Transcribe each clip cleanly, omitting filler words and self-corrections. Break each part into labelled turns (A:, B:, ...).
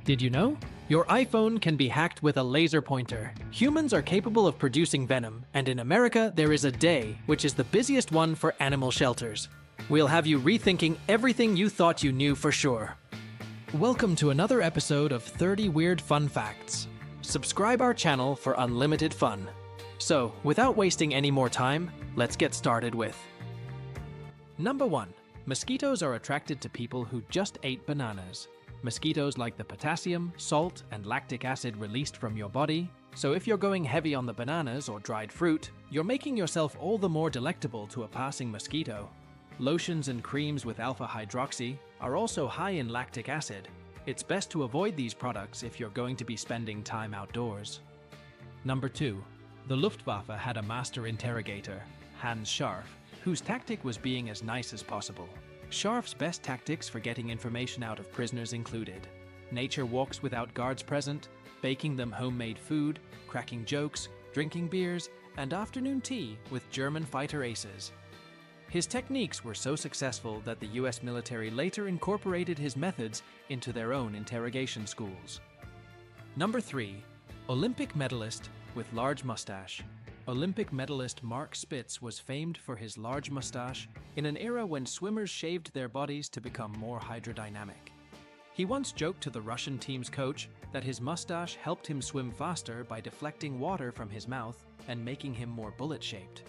A: Did you know? Your iPhone can be hacked with a laser pointer. Humans are capable of producing venom, and in America, there is a day, which is the busiest one for animal shelters. We'll have you rethinking everything you thought you knew for sure. Welcome to another episode of 30 Weird Fun Facts. Subscribe our channel for unlimited fun. So, without wasting any more time, let's get started with Number 1. Mosquitoes are attracted to people who just ate bananas. Mosquitoes like the potassium, salt, and lactic acid released from your body, so if you're going heavy on the bananas or dried fruit, you're making yourself all the more delectable to a passing mosquito. Lotions and creams with alpha-hydroxy are also high in lactic acid. It's best to avoid these products if you're going to be spending time outdoors. Number 2. The Luftwaffe had a master interrogator, Hans Scharf, whose tactic was being as nice as possible. Scharf's best tactics for getting information out of prisoners included nature walks without guards present, baking them homemade food, cracking jokes, drinking beers, and afternoon tea with German fighter aces. His techniques were so successful that the US military later incorporated his methods into their own interrogation schools. Number 3. Olympic medalist with large mustache. Olympic medalist Mark Spitz was famed for his large mustache in an era when swimmers shaved their bodies to become more hydrodynamic. He once joked to the Russian team's coach that his mustache helped him swim faster by deflecting water from his mouth and making him more bullet-shaped.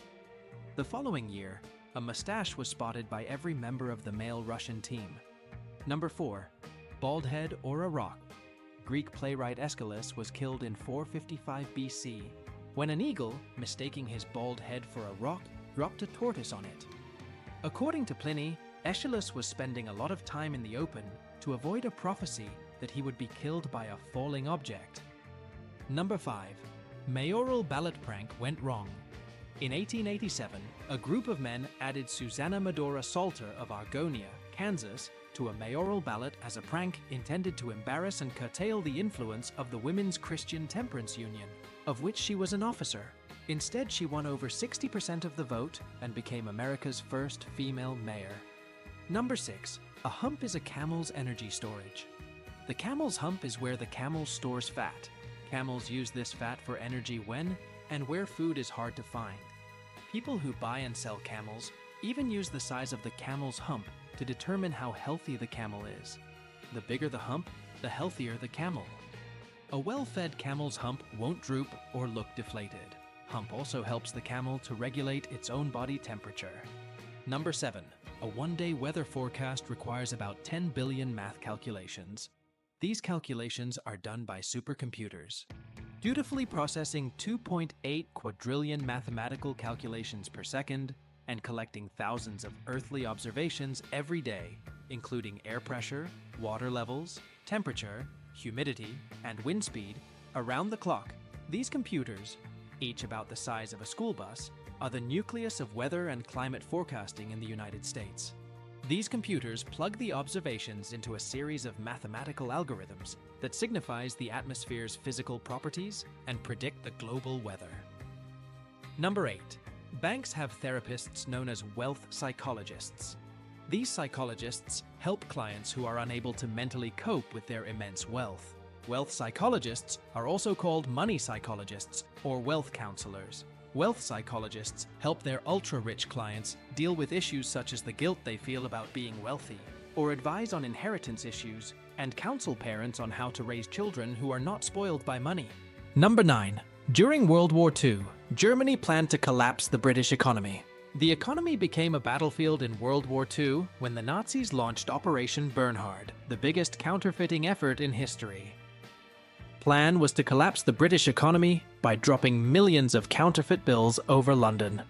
A: The following year, a mustache was spotted by every member of the male Russian team. Number 4. Bald head or a rock. Greek playwright Aeschylus was killed in 455 BC when an eagle, mistaking his bald head for a rock, dropped a tortoise on it. According to Pliny, Aeschylus was spending a lot of time in the open to avoid a prophecy that he would be killed by a falling object. Number 5. Mayoral ballot prank went wrong. In 1887, a group of men added Susanna Medora Salter of Argonia, Kansas, to a mayoral ballot as a prank intended to embarrass and curtail the influence of the Women's Christian Temperance Union, of which she was an officer. Instead, she won over 60% of the vote and became America's first female mayor. Number 6. A hump is a camel's energy storage. The camel's hump is where the camel stores fat. Camels use this fat for energy when and where food is hard to find. People who buy and sell camels even use the size of the camel's hump to determine how healthy the camel is. The bigger the hump, the healthier the camel. A well-fed camel's hump won't droop or look deflated. Hump also helps the camel to regulate its own body temperature. Number 7. A one-day weather forecast requires about 10 billion math calculations. These calculations are done by supercomputers, dutifully processing 2.8 quadrillion mathematical calculations per second and collecting thousands of earthly observations every day, including air pressure, water levels, temperature, humidity, and wind speed, around the clock. These computers, each about the size of a school bus, are the nucleus of weather and climate forecasting in the United States. These computers plug the observations into a series of mathematical algorithms that signifies the atmosphere's physical properties and predict the global weather. Number 8. Banks have therapists known as wealth psychologists. These psychologists help clients who are unable to mentally cope with their immense wealth. Wealth psychologists are also called money psychologists or wealth counselors. Wealth psychologists help their ultra-rich clients deal with issues such as the guilt they feel about being wealthy, or advise on inheritance issues and counsel parents on how to raise children who are not spoiled by money. Number 9. During World War II, Germany planned to collapse the British economy. The economy became a battlefield in World War II when the Nazis launched Operation Bernhard, the biggest counterfeiting effort in history. Plan was to collapse the British economy by dropping millions of counterfeit bills over London.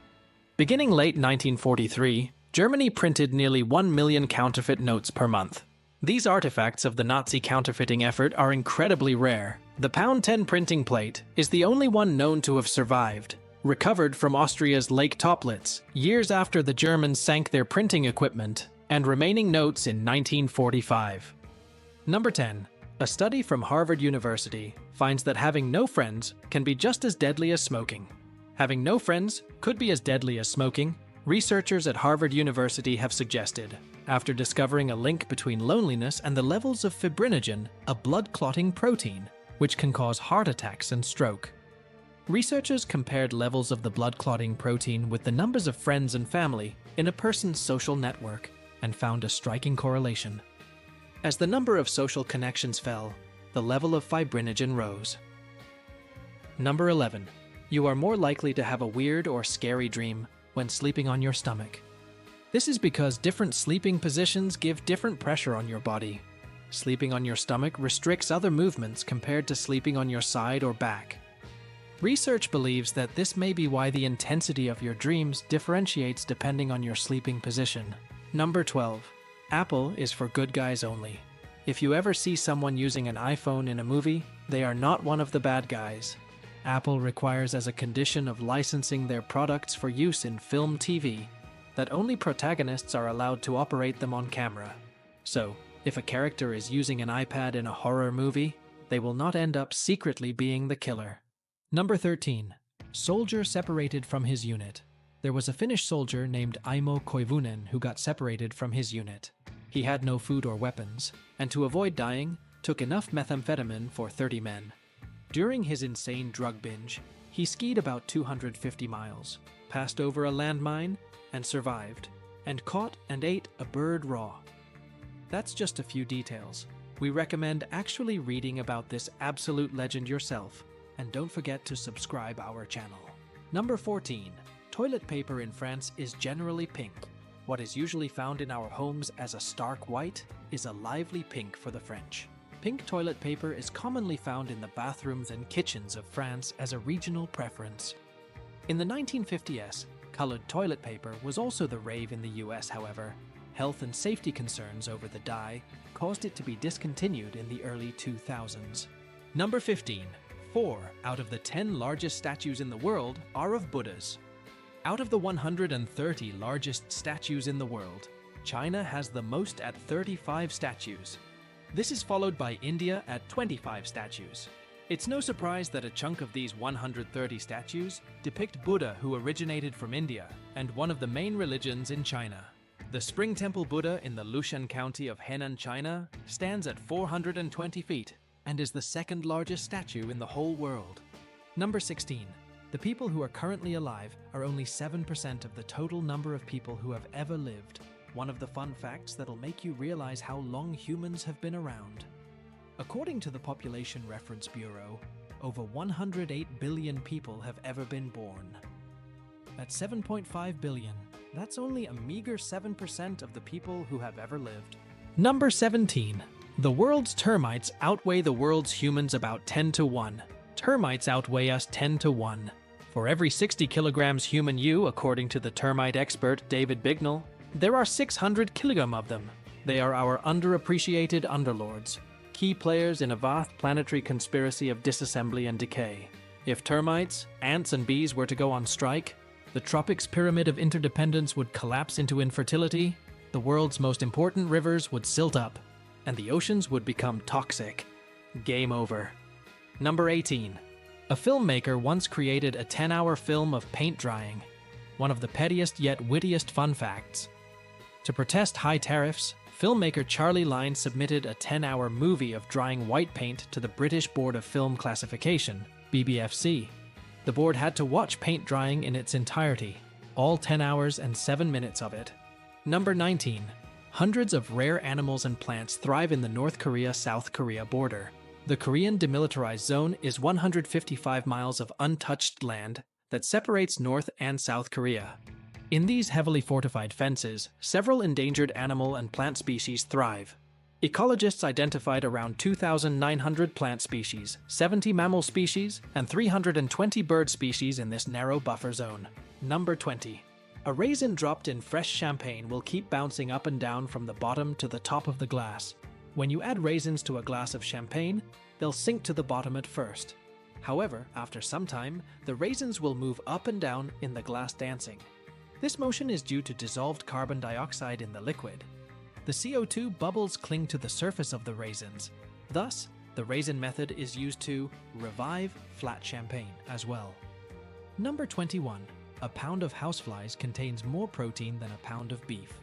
A: Beginning late 1943, Germany printed nearly 1 million counterfeit notes per month. These artifacts of the Nazi counterfeiting effort are incredibly rare. The pound 10 printing plate is the only one known to have survived, recovered from Austria's Lake Toplitz years after the Germans sank their printing equipment, and remaining notes in 1945. Number 10. A study from Harvard University finds that having no friends can be just as deadly as smoking. Having no friends could be as deadly as smoking, researchers at Harvard University have suggested, after discovering a link between loneliness and the levels of fibrinogen, a blood-clotting protein, which can cause heart attacks and stroke. Researchers compared levels of the blood-clotting protein with the numbers of friends and family in a person's social network and found a striking correlation. As the number of social connections fell, the level of fibrinogen rose. Number 11. You are more likely to have a weird or scary dream when sleeping on your stomach. This is because different sleeping positions give different pressure on your body. Sleeping on your stomach restricts other movements compared to sleeping on your side or back. Research believes that this may be why the intensity of your dreams differentiates depending on your sleeping position. Number 12. Apple is for good guys only. If you ever see someone using an iPhone in a movie, they are not one of the bad guys. Apple requires as a condition of licensing their products for use in film TV that only protagonists are allowed to operate them on camera. So, if a character is using an iPad in a horror movie, they will not end up secretly being the killer. Number 13. Soldier separated from his unit. There was a Finnish soldier named Aimo Koivunen who got separated from his unit. He had no food or weapons, and to avoid dying, took enough methamphetamine for 30 men. During his insane drug binge, he skied about 250 miles, passed over a landmine, and survived, and caught and ate a bird raw. That's just a few details. We recommend actually reading about this absolute legend yourself, and don't forget to subscribe our channel. Number 14. Toilet paper in France is generally pink. What is usually found in our homes as a stark white is a lively pink for the French. Pink toilet paper is commonly found in the bathrooms and kitchens of France as a regional preference. In the 1950s, colored toilet paper was also the rave in the US, however. Health and safety concerns over the dye caused it to be discontinued in the early 2000s. Number 15. 4 out of the 10 largest statues in the world are of Buddhas. Out of the 130 largest statues in the world, China has the most at 35 statues. This is followed by India at 25 statues. It's no surprise that a chunk of these 130 statues depict Buddha, who originated from India and one of the main religions in China. The Spring Temple Buddha in the Lushan County of Henan, China, stands at 420 feet and is the second largest statue in the whole world. Number 16. The people who are currently alive are only 7% of the total number of people who have ever lived. One of the fun facts that'll make you realize how long humans have been around. According to the Population Reference Bureau, over 108 billion people have ever been born. At 7.5 billion, that's only a meager 7% of the people who have ever lived. Number 17. The world's termites outweigh the world's humans about 10 to 1. Termites outweigh us 10 to 1. For every 60 kilograms human you, according to the termite expert David Bignell, there are 600 kilograms of them. They are our underappreciated underlords, key players in a vast planetary conspiracy of disassembly and decay. If termites, ants, and bees were to go on strike, the tropics' pyramid of interdependence would collapse into infertility, the world's most important rivers would silt up, and the oceans would become toxic. Game over. Number 18. A filmmaker once created a 10-hour film of paint drying. One of the pettiest yet wittiest fun facts. To protest high tariffs, filmmaker Charlie Line submitted a 10-hour movie of drying white paint to the British Board of Film Classification, BBFC. The board had to watch paint drying in its entirety, all 10 hours and 7 minutes of it. Number 19. Hundreds of rare animals and plants thrive in the North Korea-South Korea border. The Korean Demilitarized Zone is 155 miles of untouched land that separates North and South Korea. In these heavily fortified fences, several endangered animal and plant species thrive. Ecologists identified around 2,900 plant species, 70 mammal species, and 320 bird species in this narrow buffer zone. Number 20. A raisin dropped in fresh champagne will keep bouncing up and down from the bottom to the top of the glass. When you add raisins to a glass of champagne, they'll sink to the bottom at first. However, after some time, the raisins will move up and down in the glass dancing. This motion is due to dissolved carbon dioxide in the liquid. The CO2 bubbles cling to the surface of the raisins. Thus, the raisin method is used to revive flat champagne as well. Number 21. A pound of houseflies contains more protein than a pound of beef.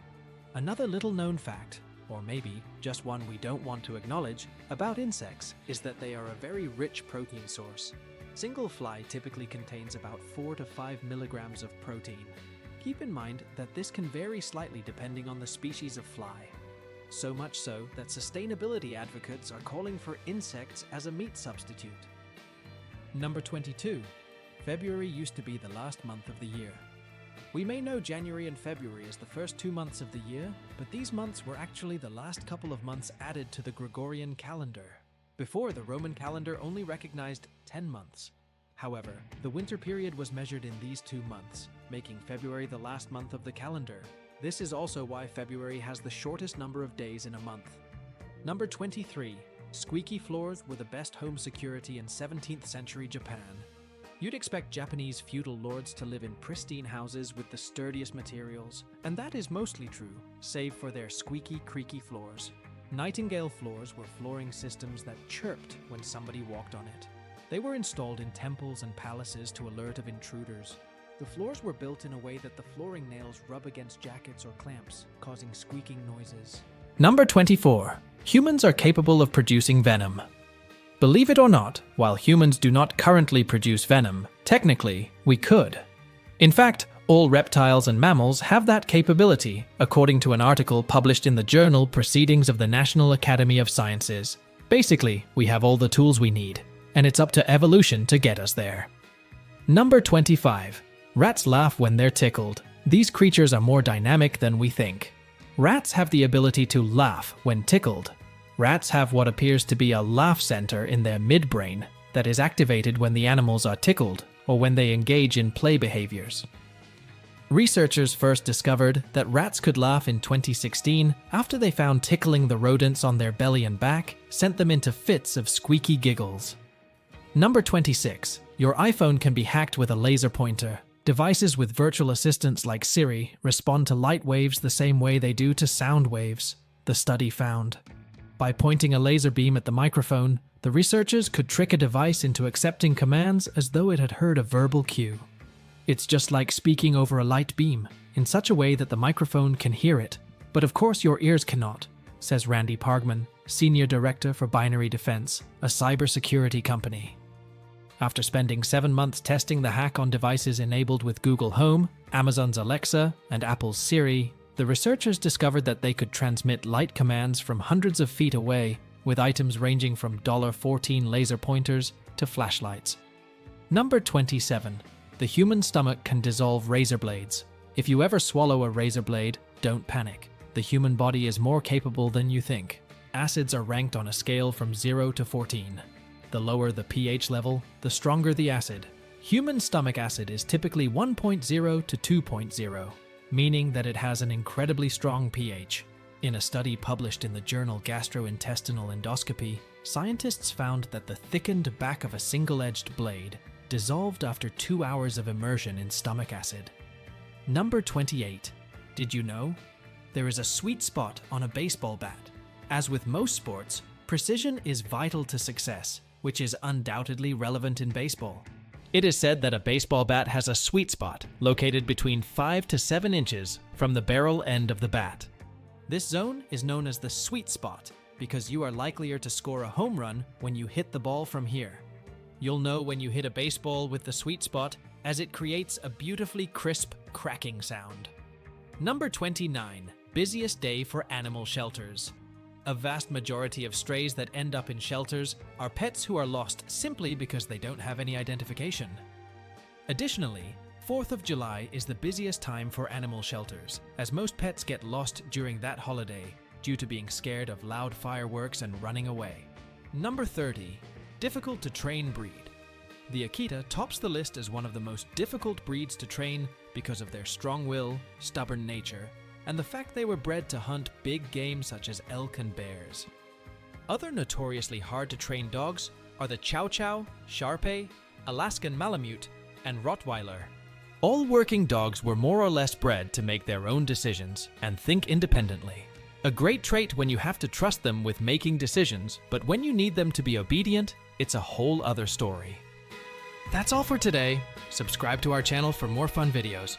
A: Another little known fact, or maybe just one we don't want to acknowledge, about insects is that they are a very rich protein source. Single fly typically contains about 4 to 5 milligrams of protein. Keep in mind that this can vary slightly depending on the species of fly. So much so that sustainability advocates are calling for insects as a meat substitute. Number 22. February used to be the last month of the year. We may know January and February as the first 2 months of the year, but these months were actually the last couple of months added to the Gregorian calendar. Before, the Roman calendar only recognized 10 months. However, the winter period was measured in these 2 months, making February the last month of the calendar. This is also why February has the shortest number of days in a month. Number 23. Squeaky floors were the best home security in 17th century Japan. You'd expect Japanese feudal lords to live in pristine houses with the sturdiest materials, and that is mostly true, save for their squeaky, creaky floors. Nightingale floors were flooring systems that chirped when somebody walked on it. They were installed in temples and palaces to alert of intruders. The floors were built in a way that the flooring nails rub against jackets or clamps, causing squeaking noises. Number 24. Humans are capable of producing venom. Believe it or not, while humans do not currently produce venom, technically, we could. In fact, all reptiles and mammals have that capability, according to an article published in the journal Proceedings of the National Academy of Sciences. Basically, we have all the tools we need, and it's up to evolution to get us there. Number 25. Rats laugh when they're tickled. These creatures are more dynamic than we think. Rats have the ability to laugh when tickled. Rats have what appears to be a laugh center in their midbrain that is activated when the animals are tickled or when they engage in play behaviors. Researchers first discovered that rats could laugh in 2016 after they found tickling the rodents on their belly and back sent them into fits of squeaky giggles. Number 26. Your iPhone can be hacked with a laser pointer. Devices with virtual assistants like Siri respond to light waves the same way they do to sound waves, the study found. By pointing a laser beam at the microphone, the researchers could trick a device into accepting commands as though it had heard a verbal cue. It's just like speaking over a light beam, in such a way that the microphone can hear it, but of course your ears cannot, says Randy Pargman, Senior Director for Binary Defense, a cybersecurity company. After spending 7 months testing the hack on devices enabled with Google Home, Amazon's Alexa, and Apple's Siri, the researchers discovered that they could transmit light commands from hundreds of feet away, with items ranging from $14 laser pointers to flashlights. Number 27. The human stomach can dissolve razor blades. If you ever swallow a razor blade, don't panic. The human body is more capable than you think. Acids are ranked on a scale from 0 to 14. The lower the pH level, the stronger the acid. Human stomach acid is typically 1.0 to 2.0, meaning that it has an incredibly strong pH. In a study published in the journal Gastrointestinal Endoscopy, scientists found that the thickened back of a single-edged blade dissolved after 2 hours of immersion in stomach acid. Number 28. Did you know? There is a sweet spot on a baseball bat. As with most sports, precision is vital to success, which is undoubtedly relevant in baseball. It is said that a baseball bat has a sweet spot located between 5 to 7 inches from the barrel end of the bat. This zone is known as the sweet spot because you are likelier to score a home run when you hit the ball from here. You'll know when you hit a baseball with the sweet spot as it creates a beautifully crisp, cracking sound. Number 29. Busiest day for animal shelters. A vast majority of strays that end up in shelters are pets who are lost simply because they don't have any identification. Additionally, 4th of July is the busiest time for animal shelters, as most pets get lost during that holiday due to being scared of loud fireworks and running away. Number 30. Difficult to train breed. The Akita tops the list as one of the most difficult breeds to train because of their strong will, stubborn nature, and the fact they were bred to hunt big game such as elk and bears. Other notoriously hard to train dogs are the Chow Chow, Shar-Pei, Alaskan Malamute, and Rottweiler. All working dogs were more or less bred to make their own decisions and think independently. A great trait when you have to trust them with making decisions, but when you need them to be obedient, it's a whole other story. That's all for today. Subscribe to our channel for more fun videos.